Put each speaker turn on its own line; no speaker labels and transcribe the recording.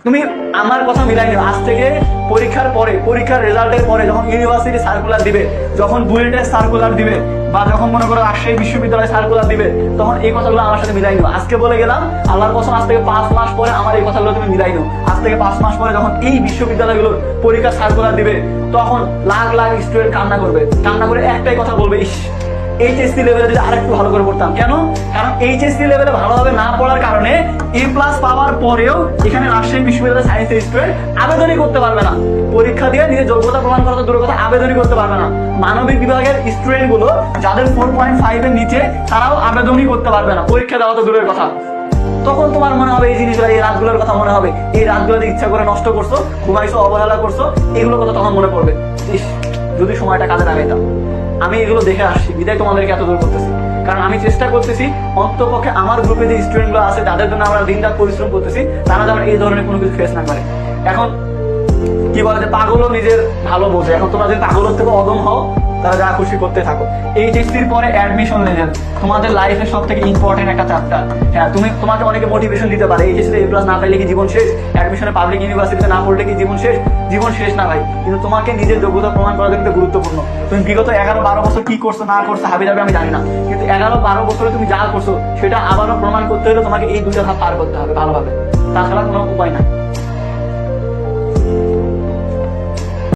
তুমি আমার কথা মিলাই নিও, আজ থেকে পরীক্ষার পরে, পরীক্ষার রেজাল্টের পরে যখন ইউনিভার্সিটি সার্কুলার দিবে, যখন বুয়েটের সার্কুলার দিবে, বা যখন মনে করো রাজশাহী বিশ্ববিদ্যালয় সার্কুলার দিবে, তখন এই কথাগুলো আমার সাথে মিলাই নিও। আজকে বলে গেলাম, আল্লাহর কসম আজ থেকে 5 মাস পরে আমার এই কথাগুলো তুমি মিলাই নিও। আজ থেকে 5 মাস পরে যখন এই বিশ্ববিদ্যালয়গুলোর পরীক্ষার সার্কুলার দিবে, তখন লাখ লাখ স্টুডেন্ট কান্না করবে, কান্না করে একটাই কথা বলবে, ইস এইচএসসি লেভেলে যদি আরেকটু ভালো করে পড়তাম। কেন? কারণ এইচএসসি লেভেলে ভালোভাবে না পড়ার কারণে A+ পাওয়ার পরেও এখানে রাজশাহী বিশ্ববিদ্যালয়ের সায়েন্সের স্টুডেন্ট আবেদনই করতে পারবে না। পরীক্ষা দিয়ে নিজের যোগ্যতা প্রমাণ করা তো দূরের কথা, আবেদনই করতে পারবে না। মানবিক বিভাগের স্টুডেন্ট গুলো যাদের 4.5 এর নিচে, তারাও আবেদনই করতে পারবে না, পরীক্ষা দেওয়া তো দূরের কথা। তখন তোমার মনে হবে এই জিনিসগুলো, এই রাতগুলোর কথা মনে হবে, এই রাতগুলোতে ইচ্ছা করে নষ্ট করছো, ঘুমাইছো, অবহেলা করছো, এগুলোর কথা তখন মনে পড়বে, ইস যদি সময়টা কাজে লাগাইতাম। আমি এগুলো দেখে আসছি, বিদায় তোমাদেরকে এত দূর করতেছি। কারণ আমি চেষ্টা করতেছি অন্তপক্ষে আমার গ্রুপে যে স্টুডেন্টগুলো আছে, তাদের জন্য আমরা দিনরাত পরিশ্রম করতেছি, তারা যেন এই ধরনের কোনো কিছু ফেস না করে। এখন কি বলে যে পাগলও নিজের ভালো বোঝে। এখন তোমরা যদি পাগলের থেকে অদম হও, তারা যা খুশি করতে থাকো। এইচএসসির পরে অ্যাডমিশন লেভেল তোমাদের লাইফের সব থেকে ইম্পর্টেন্ট একটা চ্যাপ্টার। হ্যাঁ, তোমাকে অনেকে মোটিভেশন দিতে পারে, এইচএসসি A+ না পাইলে কি জীবন শেষ, অ্যাডমিশনে পাবলিক ইউনিভার্সিটিতে না পড়লে কি জীবন শেষ? জীবন শেষ না ভাই, কিন্তু তোমাকে নিজের যোগ্যতা প্রমাণ করা কিন্তু গুরুত্বপূর্ণ। তুমি বিগত 11-12 বছর কি করছো না করছো হাবি যাবে আমি জানি না, কিন্তু 11-12 বছরে তুমি যা করছো সেটা আবারও প্রমাণ করতে হলে তোমাকে এই 2টা ধাপ পার করতে হবে ভালোভাবে, তাছাড়া কোনো উপায় নাই।